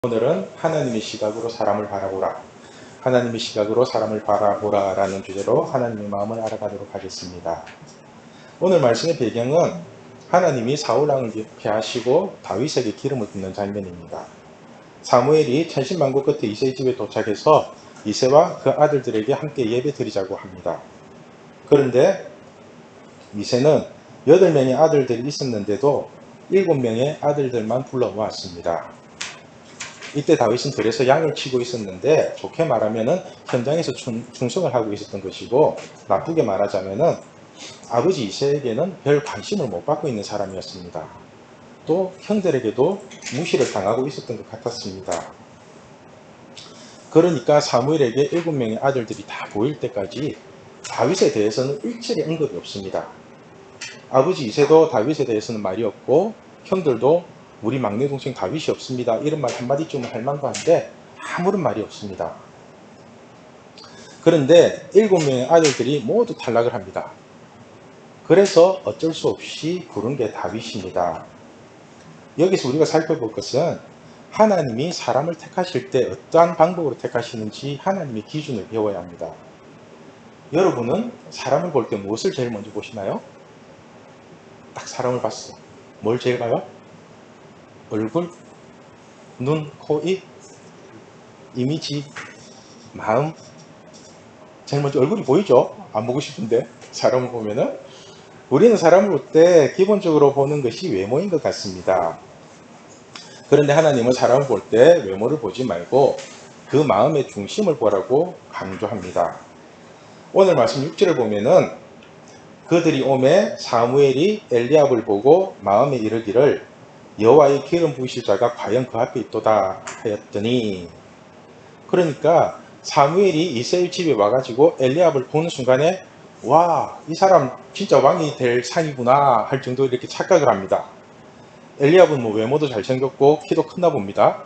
오늘은 하나님의 시각으로 사람을 바라보라. 하나님의 시각으로 사람을 바라보라 라는 주제로 하나님의 마음을 알아가도록 하겠습니다. 오늘 말씀의 배경은 하나님이 사울왕을 폐하시고 다윗에게 기름을 붓는 장면입니다. 사무엘이 천신만고 끝에 이새의 집에 도착해서 이새와 그 아들들에게 함께 예배 드리자고 합니다. 그런데 이새는 8명의 아들들이 있었는데도 7명의 아들들만 불러모았습니다. 이때 다윗은 그래서 양을 치고 있었는데, 좋게 말하면 현장에서 충성을 하고 있었던 것이고, 나쁘게 말하자면 아버지 이새에게는 별 관심을 못 받고 있는 사람이었습니다. 또 형들에게도 무시를 당하고 있었던 것 같았습니다. 그러니까 사무엘에게 7명의 아들들이 다 보일 때까지 다윗에 대해서는 일절의 언급이 없습니다. 아버지 이새도 다윗에 대해서는 말이 없고, 형들도 우리 막내 동생 다윗이 없습니다, 이런 말 한마디쯤은 할 만도 한데 아무런 말이 없습니다. 그런데 7명의 아들들이 모두 탈락을 합니다. 그래서 어쩔 수 없이 부른 게 다윗입니다. 여기서 우리가 살펴볼 것은 하나님이 사람을 택하실 때 어떠한 방법으로 택하시는지 하나님의 기준을 배워야 합니다. 여러분은 사람을 볼 때 무엇을 제일 먼저 보시나요? 딱 사람을 봤어. 뭘 제일 봐요? 얼굴, 눈, 코, 입, 이미지, 마음. 제일 먼저 얼굴이 보이죠? 안 보고 싶은데 사람을 보면은. 우리는 사람을 볼 때 기본적으로 보는 것이 외모인 것 같습니다. 그런데 하나님은 사람을 볼 때 외모를 보지 말고 그 마음의 중심을 보라고 강조합니다. 오늘 말씀 6절을 보면은 그들이 오매 사무엘이 엘리압을 보고 마음에 이르기를 여호와의 기름 부으실 자가 과연 그 앞에 있도다 하였더니, 그러니까 사무엘이 이새의 집에 와가지고 엘리압을 보는 순간에 와, 이 사람 진짜 왕이 될 상이구나 할 정도로 이렇게 착각을 합니다. 엘리압은 외모도 잘생겼고 키도 크나 봅니다.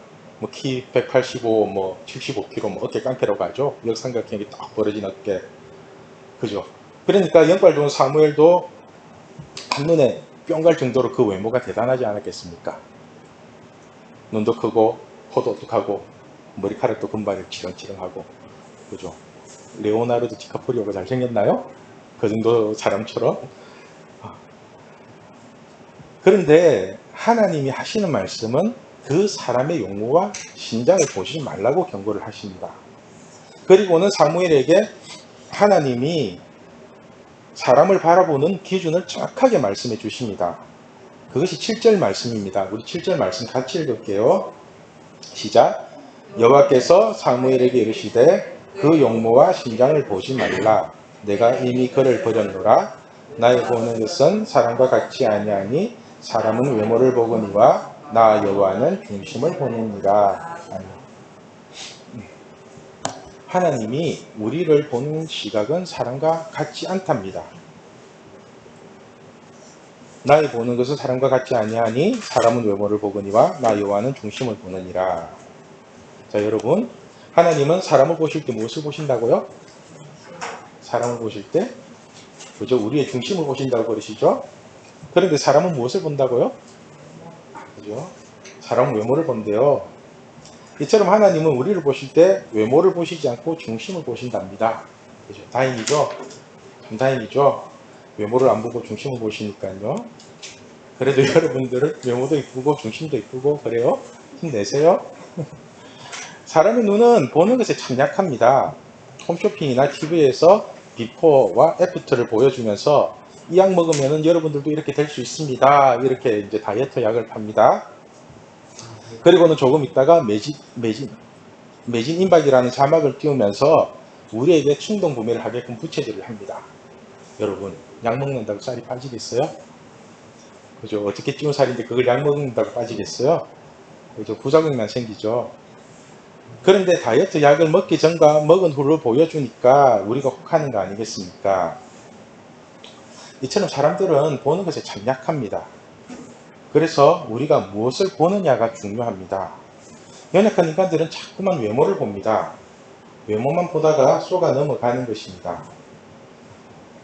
키 185, 75kg, 어깨 깡패라고 하죠. 역삼각형이 딱 벌어진 어깨. 그죠? 그러니까 연발 좋은 사무엘도 한눈에 뿅 갈 정도로 그 외모가 대단하지 않았겠습니까? 눈도 크고 코도 뚝하고 머리카락도 금발이 치렁치렁하고, 그죠? 레오나르도 디카프리오가 잘생겼나요? 그 정도 사람처럼. 그런데 하나님이 하시는 말씀은 그 사람의 용모와 신장을 보시지 말라고 경고를 하십니다. 그리고는 사무엘에게 하나님이 사람을 바라보는 기준을 정확하게 말씀해 주십니다. 그것이 7절 말씀입니다. 우리 7절 말씀 같이 읽을게요. 시작. 여호와께서 사무엘에게 이르시되 그 용모와 신장을 보지 말라. 내가 이미 그를 버렸노라. 나의 보는 것은 사람과 같지 아니하니 사람은 외모를 보거니와 나 여호와는 중심을 보느니라. 하나님이 우리를 보는 시각은 사람과 같지 않답니다. 나의 보는 것은 사람과 같지 아니하니 사람은 외모를 보거니와 나 여호와는 중심을 보느니라. 자, 여러분, 하나님은 사람을 보실 때 무엇을 보신다고요? 사람을 보실 때, 그죠? 우리의 중심을 보신다고 그러시죠? 그런데 사람은 무엇을 본다고요? 그죠? 사람은 외모를 본대요. 이처럼 하나님은 우리를 보실 때 외모를 보시지 않고 중심을 보신답니다. 그죠? 다행이죠? 참 다행이죠? 외모를 안 보고 중심을 보시니까요. 그래도 여러분들은 외모도 이쁘고 중심도 이쁘고 그래요? 힘내세요. 사람의 눈은 보는 것에 참 약합니다. 홈쇼핑이나 TV에서 비포와 애프터를 보여주면서 이 약 먹으면 여러분들도 이렇게 될 수 있습니다, 이렇게 이제 다이어트 약을 팝니다. 그리고는 조금 있다가 매진 임박이라는 자막을 띄우면서 우리에게 충동 구매를 하게끔 부채질을 합니다. 여러분, 약 먹는다고 살이 빠지겠어요? 그죠? 어떻게 찌운 살인데 그걸 약 먹는다고 빠지겠어요? 그죠? 부작용만 생기죠. 그런데 다이어트 약을 먹기 전과 먹은 후를 보여주니까 우리가 혹하는 거 아니겠습니까? 이처럼 사람들은 보는 것에 참 약합니다. 그래서 우리가 무엇을 보느냐가 중요합니다. 연약한 인간들은 자꾸만 외모를 봅니다. 외모만 보다가 쏘가 넘어가는 것입니다.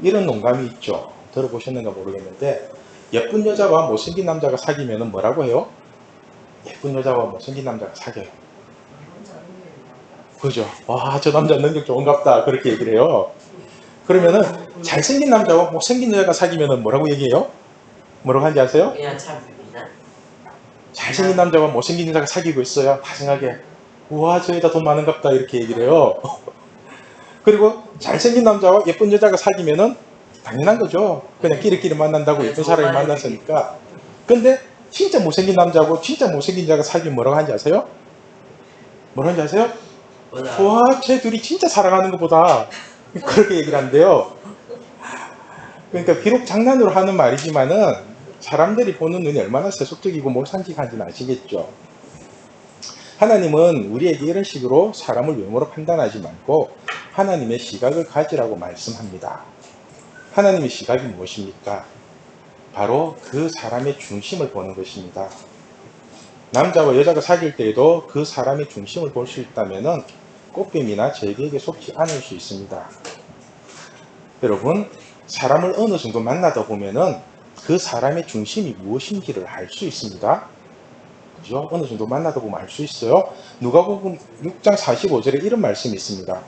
이런 농담이 있죠. 들어보셨는가 모르겠는데, 예쁜 여자와 못생긴 남자가 사귀면 뭐라고 해요? 예쁜 여자와 못생긴 남자가 사귀어요. 그죠? 와, 저 남자 능력 좋은갑다. 그렇게 얘기를 해요. 그러면은 잘생긴 남자와 못생긴 여자가 사귀면은 뭐라고 얘기해요? 뭐라고 하는지 아세요? 그냥 참입니다. 잘생긴 남자와 못생긴 여자가 사귀고 있어요. 다 생각해. 우와, 저 여자 돈 많은갑다. 이렇게 얘기를 해요. 그리고 잘생긴 남자와 예쁜 여자가 사귀면은 당연한 거죠. 그냥 끼리끼리 만난다고 예쁜 사람이 만났으니까. 근데 진짜 못생긴 남자하고 진짜 못생긴 여자가 사귀면 뭐라고 하는지 아세요? 뭐라고 하는지 아세요? 와, 쟤 둘이 진짜 사랑하는 것보다 그렇게 얘기를 한대요. 그러니까 비록 장난으로 하는 말이지만은 사람들이 보는 눈이 얼마나 세속적이고 몰상식한지는 아시겠죠. 하나님은 우리에게 이런 식으로 사람을 외모로 판단하지 말고 하나님의 시각을 가지라고 말씀합니다. 하나님의 시각이 무엇입니까? 바로 그 사람의 중심을 보는 것입니다. 남자와 여자가 사귈 때에도 그 사람의 중심을 볼 수 있다면 꽃뱀이나 제비에게 속지 않을 수 있습니다. 여러분, 사람을 어느 정도 만나다 보면은 그 사람의 중심이 무엇인지를 알 수 있습니다. 그죠? 어느 정도 만나다 보면 알 수 있어요. 누가복음 6장 45절에 이런 말씀이 있습니다.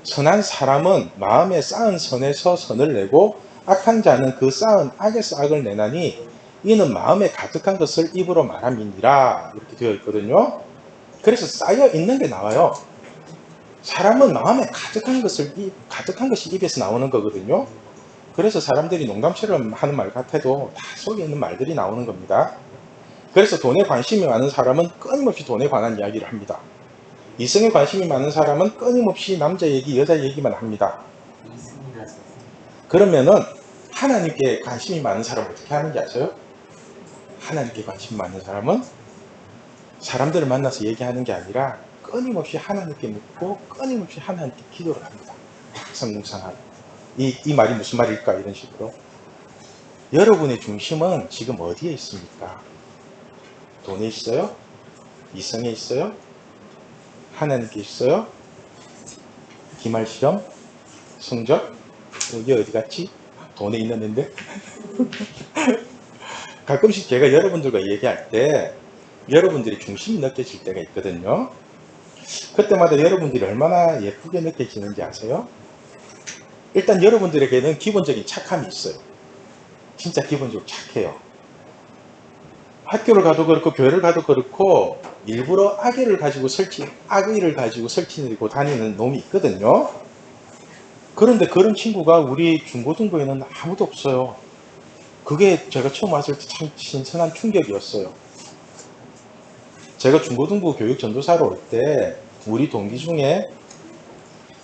선한 사람은 마음에 쌓은 선에서 선을 내고 악한 자는 그 쌓은 악에서 악을 내나니 이는 마음에 가득한 것을 입으로 말함이니라. 이렇게 되어 있거든요. 그래서 쌓여 있는 게 나와요. 사람은 마음에 가득한 것이 입에서 나오는 거거든요. 그래서 사람들이 농담처럼 하는 말 같아도 다 속에 있는 말들이 나오는 겁니다. 그래서 돈에 관심이 많은 사람은 끊임없이 돈에 관한 이야기를 합니다. 이성에 관심이 많은 사람은 끊임없이 남자 얘기, 여자 얘기만 합니다. 그러면은 하나님께 관심이 많은 사람은 어떻게 하는지 아세요? 하나님께 관심 많은 사람은 사람들을 만나서 얘기하는 게 아니라 끊임없이 하나님께 묻고 끊임없이 하나님께 기도를 합니다. 묵상하고 이 말이 무슨 말일까 이런 식으로. 여러분의 중심은 지금 어디에 있습니까? 돈에 있어요? 이성에 있어요? 하나님께 있어요? 기말시험? 성적? 여기 어디 갔지? 돈에 있는데? 가끔씩 제가 여러분들과 얘기할 때 여러분들이 중심이 느껴질 때가 있거든요. 그때마다 여러분들이 얼마나 예쁘게 느껴지는지 아세요? 일단 여러분들에게는 기본적인 착함이 있어요. 진짜 기본적으로 착해요. 학교를 가도 그렇고 교회를 가도 그렇고 일부러 악의를 가지고 설치내고 다니는 놈이 있거든요. 그런데 그런 친구가 우리 중고등부에는 아무도 없어요. 그게 제가 처음 왔을 때 참 신선한 충격이었어요. 제가 중고등부 교육 전도사로 올 때 우리 동기 중에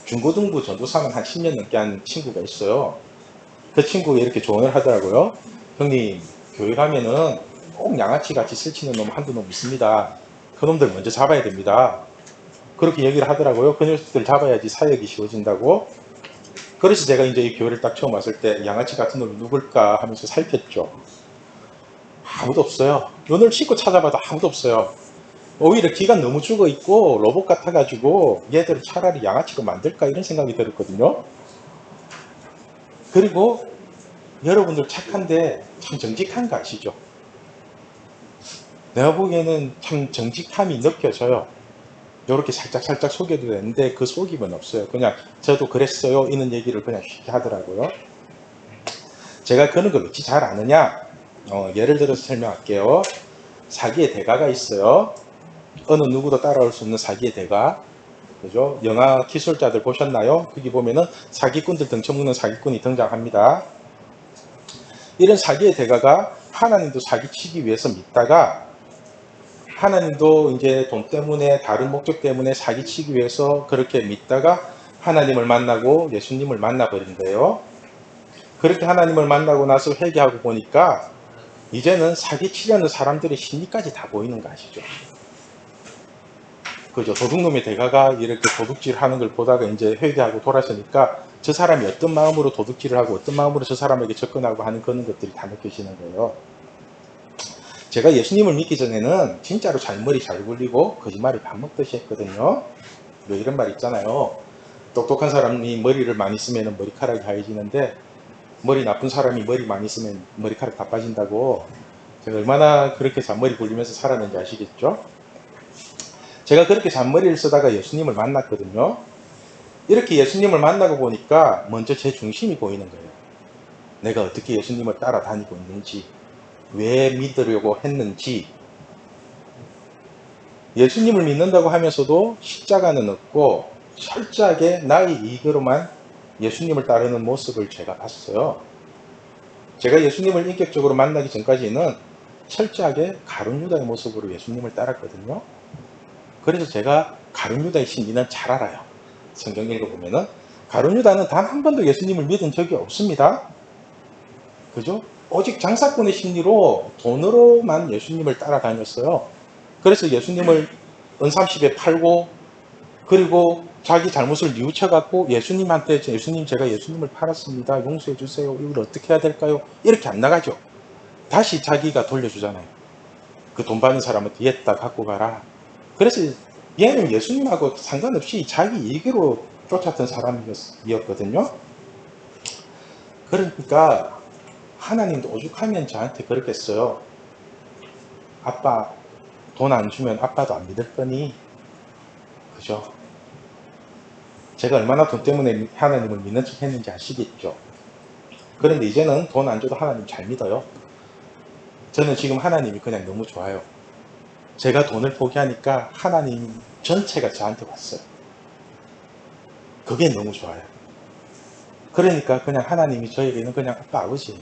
중고등부 전도사만 한 10년 넘게 한 친구가 있어요. 그 친구가 이렇게 조언을 하더라고요. 형님, 교회 가면은 꼭 양아치 같이 설치는 놈 한두 놈 있습니다. 그 놈들 먼저 잡아야 됩니다. 그렇게 얘기를 하더라고요. 그 녀석들 잡아야지 사역이 쉬워진다고. 그래서 제가 이제 이 교회를 딱 처음 왔을 때 양아치 같은 놈이 누굴까 하면서 살폈죠. 아무도 없어요. 눈을 씻고 찾아봐도 아무도 없어요. 오히려 기가 너무 죽어 있고 로봇 같아가지고 얘들을 차라리 양아치로 만들까 이런 생각이 들었거든요. 그리고 여러분들 착한데 참 정직한 거 아시죠? 내가 보기에는 참 정직함이 느껴져요. 이렇게 살짝 속여도 되는데 그 속임은 없어요. 그냥 저도 그랬어요 이런 얘기를 그냥 쉽게 하더라고요. 제가 그런 걸 어찌 잘 아느냐? 예를 들어서 설명할게요. 사기의 대가가 있어요. 어느 누구도 따라올 수 없는 사기의 대가. 그죠? 영화 기술자들 보셨나요? 거기 보면은 사기꾼들 등쳐먹는 사기꾼이 등장합니다. 이런 사기의 대가가 하나님도 사기치기 위해서 믿다가 하나님도 이제 돈 때문에 다른 목적 때문에 사기치기 위해서 그렇게 믿다가 하나님을 만나고 예수님을 만나버린대요. 그렇게 하나님을 만나고 나서 회개하고 보니까 이제는 사기치려는 사람들의 심리까지 다 보이는 거 아시죠? 그죠? 도둑놈의 대가가 이렇게 도둑질 하는 걸 보다가 이제 회개하고 돌아서니까 저 사람이 어떤 마음으로 도둑질을 하고 어떤 마음으로 저 사람에게 접근하고 하는 그런 것들이 다 느껴지는 거예요. 제가 예수님을 믿기 전에는 진짜로 머리 잘 굴리고 거짓말이 밥 먹듯이 했거든요. 뭐 이런 말 있잖아요. 똑똑한 사람이 머리를 많이 쓰면 머리카락이 하얘지는데 머리 나쁜 사람이 머리 많이 쓰면 머리카락 다 빠진다고. 제가 얼마나 그렇게 잔머리 굴리면서 살았는지 아시겠죠? 제가 그렇게 잔머리를 쓰다가 예수님을 만났거든요. 이렇게 예수님을 만나고 보니까 먼저 제 중심이 보이는 거예요. 내가 어떻게 예수님을 따라다니고 있는지, 왜 믿으려고 했는지. 예수님을 믿는다고 하면서도 십자가는 없고 철저하게 나의 이익으로만 예수님을 따르는 모습을 제가 봤어요. 제가 예수님을 인격적으로 만나기 전까지는 철저하게 가룟유다의 모습으로 예수님을 따랐거든요. 그래서 제가 가룟유다의 심리는 잘 알아요. 성경 읽어보면은 가룟유다는 단 한 번도 예수님을 믿은 적이 없습니다. 그죠? 오직 장사꾼의 심리로 돈으로만 예수님을 따라다녔어요. 그래서 예수님을 은삼십에 팔고, 그리고 자기 잘못을 뉘우쳐갖고 예수님한테, 예수님, 제가 예수님을 팔았습니다. 용서해 주세요. 이걸 어떻게 해야 될까요? 이렇게 안 나가죠. 다시 자기가 돌려주잖아요. 그 돈 받는 사람한테 얘다 갖고 가라. 그래서 얘는 예수님하고 상관없이 자기 이익으로 쫓았던 사람이었거든요. 그러니까 하나님도 오죽하면 저한테 그렇겠어요. 아빠 돈 안 주면 아빠도 안 믿을 거니? 그죠? 제가 얼마나 돈 때문에 하나님을 믿는 척 했는지 아시겠죠? 그런데 이제는 돈 안 줘도 하나님 잘 믿어요. 저는 지금 하나님이 그냥 너무 좋아요. 제가 돈을 포기하니까 하나님 전체가 저한테 왔어요. 그게 너무 좋아요. 그러니까 그냥 하나님이 저에게는 그냥 아빠 아버지예요.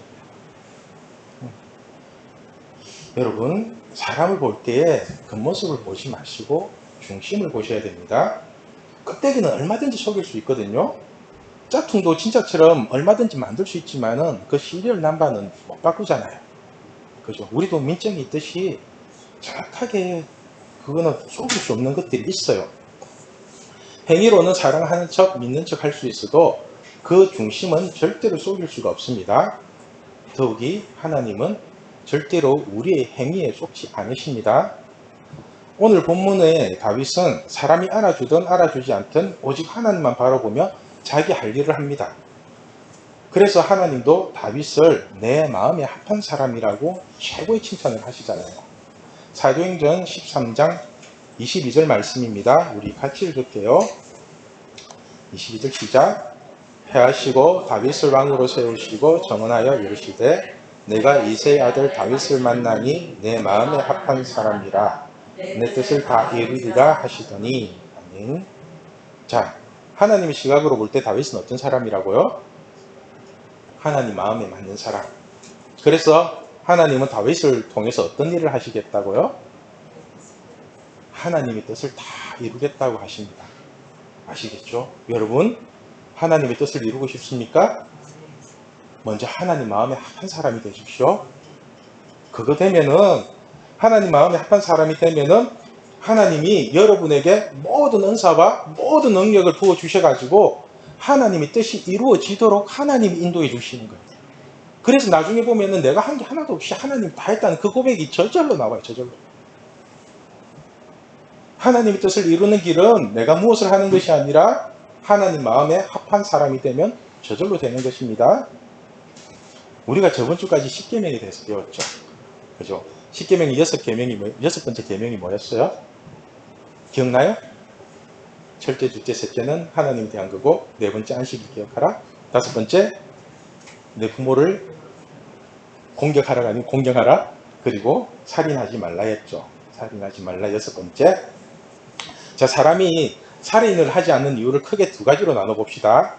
여러분, 사람을 볼 때에 겉모습을 보지 마시고 중심을 보셔야 됩니다. 껍데기는 얼마든지 속일 수 있거든요. 짝퉁도 진짜처럼 얼마든지 만들 수 있지만은 그 시리얼 넘버는 못 바꾸잖아요. 그죠? 우리도 민증이 있듯이 정확하게 그거는 속일 수 없는 것들이 있어요. 행위로는 사랑하는 척, 믿는 척 할 수 있어도 그 중심은 절대로 속일 수가 없습니다. 더욱이 하나님은 절대로 우리의 행위에 속지 않으십니다. 오늘 본문의 다윗은 사람이 알아주든 알아주지 않든 오직 하나님만 바라보며 자기 할 일을 합니다. 그래서 하나님도 다윗을 내 마음에 합한 사람이라고 최고의 칭찬을 하시잖아요. 사도행전 13장 22절 말씀입니다. 우리 같이 읽을게요. 22절 시작. 패하시고 다윗을 왕으로 세우시고 정언하여 이르시되 내가 이새의 아들 다윗을 만나니 내 마음에 합한 사람이라 내 뜻을 다 이루리라 하시더니. 아멘. 자, 하나님의 시각으로 볼 때 다윗은 어떤 사람이라고요? 하나님 마음에 맞는 사람. 그래서 하나님은 다윗을 통해서 어떤 일을 하시겠다고요? 하나님의 뜻을 다 이루겠다고 하십니다. 아시겠죠? 여러분, 하나님의 뜻을 이루고 싶습니까? 먼저 하나님 마음에 합한 사람이 되십시오. 그거 되면은, 하나님 마음에 합한 사람이 되면은 하나님이 여러분에게 모든 은사와 모든 능력을 부어주셔가지고 하나님의 뜻이 이루어지도록 하나님이 인도해 주시는 거예요. 그래서 나중에 보면은 내가 한 게 하나도 없이 하나님 다 했다는 그 고백이 저절로 나와요. 저절로. 하나님의 뜻을 이루는 길은 내가 무엇을 하는 것이 아니라 하나님 마음에 합한 사람이 되면 저절로 되는 것입니다. 우리가 저번 주까지 10계명에 대해서 배웠죠. 그죠? 10계명이 6번째 계명이 뭐였어요? 기억나요? 첫째, 둘째, 셋째는 하나님에 대한 거고, 네 번째 안식일 기억하라. 다섯 번째, 내 부모를 공격하라가 아니고 공경하라. 그리고 살인하지 말라 했죠. 살인하지 말라 여섯 번째. 자, 사람이 살인을 하지 않는 이유를 크게 두 가지로 나눠봅시다.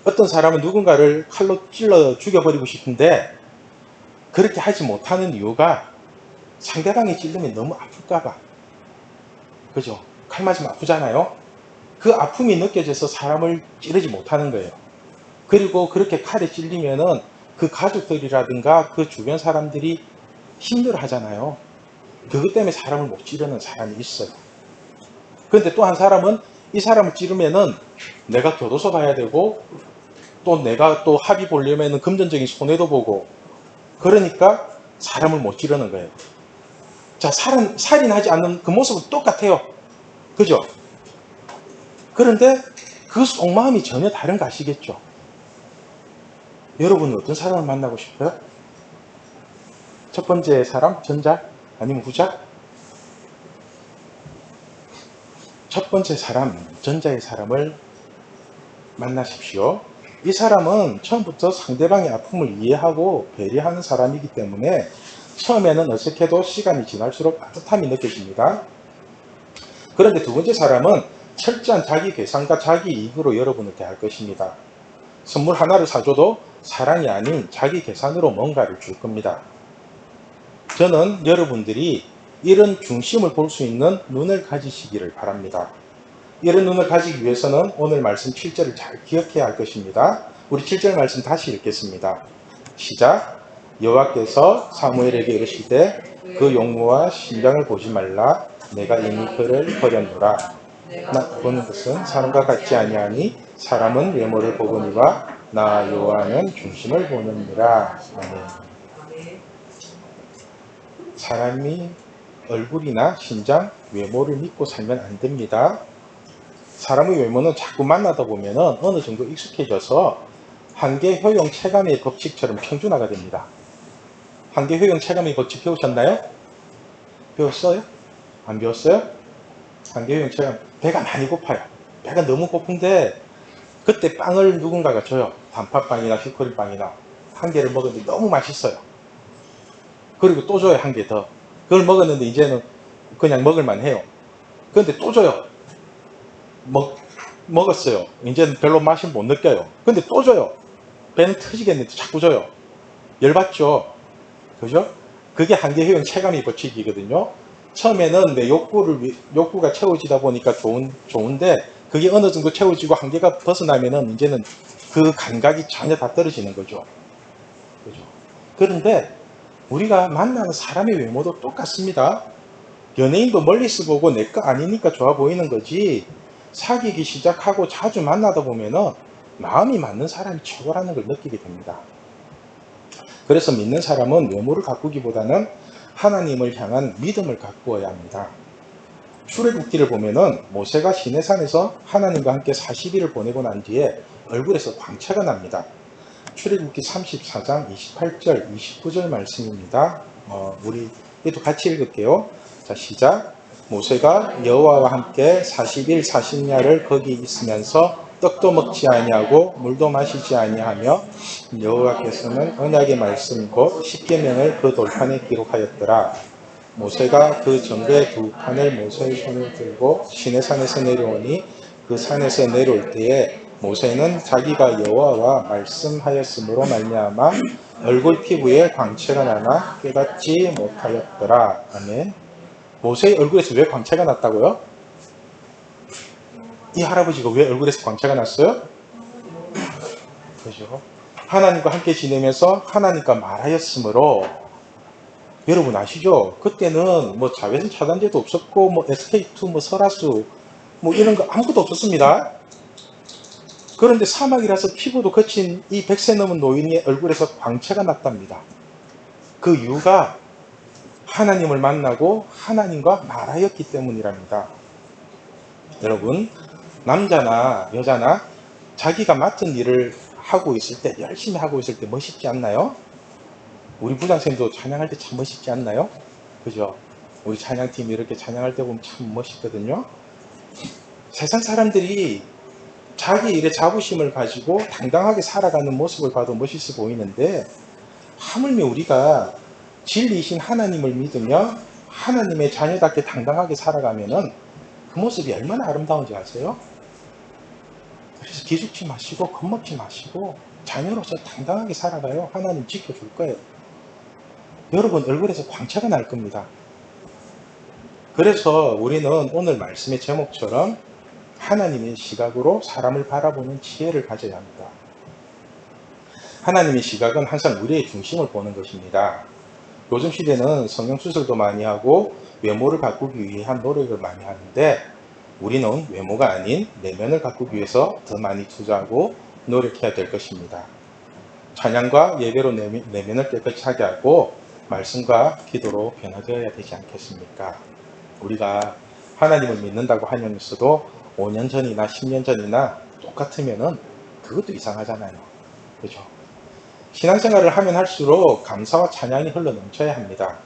어떤 사람은 누군가를 칼로 찔러 죽여버리고 싶은데 그렇게 하지 못하는 이유가 상대방이 찔르면 너무 아플까봐. 그죠? 칼 맞으면 아프잖아요. 그 아픔이 느껴져서 사람을 찌르지 못하는 거예요. 그리고 그렇게 칼에 찔리면은 그 가족들이라든가 그 주변 사람들이 힘들어 하잖아요. 그것 때문에 사람을 못 찌르는 사람이 있어요. 그런데 또 한 사람은 이 사람을 찌르면은 내가 교도소 가야 되고 또 내가 또 합의 보려면은 금전적인 손해도 보고 그러니까 사람을 못 찌르는 거예요. 자, 살인하지 않는 그 모습은 똑같아요. 그죠? 그런데 그 속마음이 전혀 다른 거 아시겠죠? 여러분은 어떤 사람을 만나고 싶어요? 첫 번째 사람 전자 아니면 후자? 첫 번째 사람 전자의 사람을 만나십시오. 이 사람은 처음부터 상대방의 아픔을 이해하고 배려하는 사람이기 때문에 처음에는 어색해도 시간이 지날수록 따뜻함이 느껴집니다. 그런데 두 번째 사람은 철저한 자기 계산과 자기 이익으로 여러분을 대할 것입니다. 선물 하나를 사줘도 사랑이 아닌 자기 계산으로 뭔가를 줄 겁니다. 저는 여러분들이 이런 중심을 볼 수 있는 눈을 가지시기를 바랍니다. 이런 눈을 가지기 위해서는 오늘 말씀 7절을 잘 기억해야 할 것입니다. 우리 7절 말씀 다시 읽겠습니다. 시작. 여호와께서 사무엘에게 이르시되 그 용모와 신장을 보지 말라. 내가 이미 그를 버렸노라. 나 보는 것은 사람과 같지 아니하니 사람은 외모를 보거니와 나 여호와는 중심을 보느니라. 아멘. 사람이 얼굴이나 신장, 외모를 믿고 살면 안 됩니다. 사람의 외모는 자꾸 만나다 보면 어느 정도 익숙해져서 한계 효용 체감의 법칙처럼 평준화가 됩니다. 한계 효용 체감의 법칙 배우셨나요? 배웠어요? 안 배웠어요? 한계 효용 체감. 배가 많이 고파요. 배가 너무 고픈데 그때 빵을 누군가가 줘요. 단팥빵이나 슈크림빵이나 한 개를 먹었는데 너무 맛있어요. 그리고 또 줘요. 한 개 더. 그걸 먹었는데 이제는 그냥 먹을만 해요. 그런데 또 줘요. 먹었어요. 이제는 별로 맛이 못 느껴요. 근데 또 줘요. 배는 터지겠는데 자꾸 줘요. 열받죠? 그죠? 그게 한계효용 체감의 법칙이거든요. 처음에는 내 욕구가 채워지다 보니까 좋은데 그게 어느 정도 채워지고 한계가 벗어나면은 이제는 그 감각이 전혀 다 떨어지는 거죠. 그죠? 그런데 우리가 만나는 사람의 외모도 똑같습니다. 연예인도 멀리서 보고 내 거 아니니까 좋아 보이는 거지, 사귀기 시작하고 자주 만나다 보면은 마음이 맞는 사람이 최고라는 걸 느끼게 됩니다. 그래서 믿는 사람은 외모를 가꾸기보다는 하나님을 향한 믿음을 가꾸어야 합니다. 출애굽기를 보면은 모세가 시내산에서 하나님과 함께 40일을 보내고 난 뒤에 얼굴에서 광채가 납니다. 출애굽기 34장 28절 29절 말씀입니다. 우리 얘도 같이 읽을게요. 자, 시작. 모세가 여호와와 함께 40일 40야를 거기 있으면서 떡도 먹지 아니하고 물도 마시지 아니하며 여호와께서는 언약의 말씀 곧 십계명을 그 돌판에 기록하였더라. 모세가 그 전대 두 판을 모세의 손에 들고 시내산에서 내려오니 그 산에서 내려올 때에 모세는 자기가 여호와와 말씀하였으므로 말미암아 얼굴 피부에 광채가 나나 깨닫지 못하였더라. 아멘. 모세의 얼굴에서 왜 광채가 났다고요? 이 할아버지가 왜 얼굴에서 광채가 났어요? 그죠? 하나님과 함께 지내면서 하나님과 말하였으므로. 여러분 아시죠? 그때는 뭐 자외선 차단제도 없었고 뭐 SK2 뭐 설화수 뭐 이런 거 아무것도 없었습니다. 그런데 사막이라서 피부도 거친 이 100세 넘은 노인의 얼굴에서 광채가 났답니다. 그 이유가 하나님을 만나고 하나님과 말하였기 때문이랍니다. 여러분, 남자나 여자나 자기가 맡은 일을 하고 있을 때, 열심히 하고 있을 때 멋있지 않나요? 우리 부장쌤도 찬양할 때 참 멋있지 않나요? 그죠? 우리 찬양팀이 이렇게 찬양할 때 보면 참 멋있거든요. 세상 사람들이 자기 일에 자부심을 가지고 당당하게 살아가는 모습을 봐도 멋있어 보이는데, 하물며 우리가 진리이신 하나님을 믿으며 하나님의 자녀답게 당당하게 살아가면은 그 모습이 얼마나 아름다운지 아세요? 그래서 기죽지 마시고 겁먹지 마시고 자녀로서 당당하게 살아가요. 하나님 지켜줄 거예요. 여러분 얼굴에서 광채가 날 겁니다. 그래서 우리는 오늘 말씀의 제목처럼 하나님의 시각으로 사람을 바라보는 지혜를 가져야 합니다. 하나님의 시각은 항상 우리의 중심을 보는 것입니다. 요즘 시대는 성형수술도 많이 하고 외모를 가꾸기 위한 노력을 많이 하는데, 우리는 외모가 아닌 내면을 가꾸기 위해서 더 많이 투자하고 노력해야 될 것입니다. 찬양과 예배로 내면을 깨끗하게 하고 말씀과 기도로 변화되어야 되지 않겠습니까? 우리가 하나님을 믿는다고 하면서도 5년 전이나 10년 전이나 똑같으면은 그것도 이상하잖아요. 그죠? 신앙생활을 하면 할수록 감사와 찬양이 흘러넘쳐야 합니다.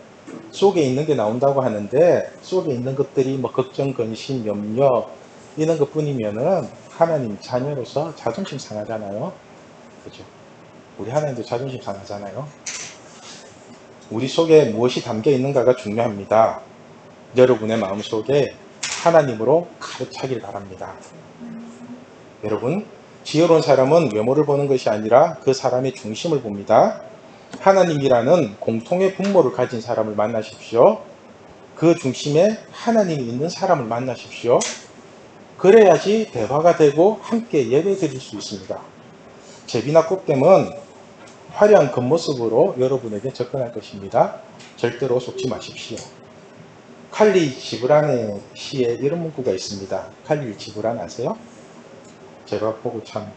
속에 있는 게 나온다고 하는데 속에 있는 것들이 뭐 걱정, 근심, 염려 이런 것뿐이면은 하나님 자녀로서 자존심 상하잖아요. 그죠? 우리 하나님도 자존심 상하잖아요. 우리 속에 무엇이 담겨 있는가가 중요합니다. 여러분의 마음속에 하나님으로 가득 차길 바랍니다. 여러분, 지혜로운 사람은 외모를 보는 것이 아니라 그 사람의 중심을 봅니다. 하나님이라는 공통의 분모를 가진 사람을 만나십시오. 그 중심에 하나님이 있는 사람을 만나십시오. 그래야지 대화가 되고 함께 예배 드릴 수 있습니다. 제비나 꽃뱀은 화려한 겉모습으로 여러분에게 접근할 것입니다. 절대로 속지 마십시오. 칼리 지브란의 시에 이런 문구가 있습니다. 칼리 지브란 아세요? 제가 보고 참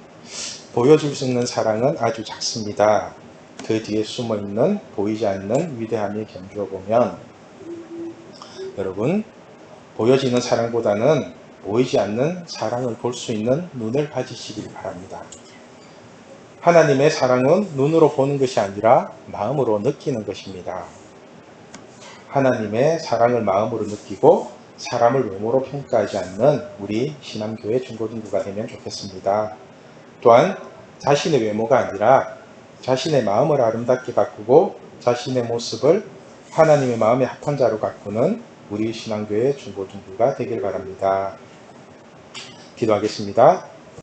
보여줄 수 있는 사랑은 아주 작습니다. 그 뒤에 숨어있는 보이지 않는 위대함이 견주어 보면 여러분 보여지는 사랑보다는 보이지 않는 사랑을 볼 수 있는 눈을 가지시길 바랍니다. 하나님의 사랑은 눈으로 보는 것이 아니라 마음으로 느끼는 것입니다. 하나님의 사랑을 마음으로 느끼고 사람을 외모로 평가하지 않는 우리 신암교회 중고등부가 되면 좋겠습니다. 또한 자신의 외모가 아니라 자신의 마음을 아름답게 가꾸고 자신의 모습을 하나님의 마음에 합한 자로 가꾸는 우리 신앙교회 중고등부가 되길 바랍니다. 기도하겠습니다.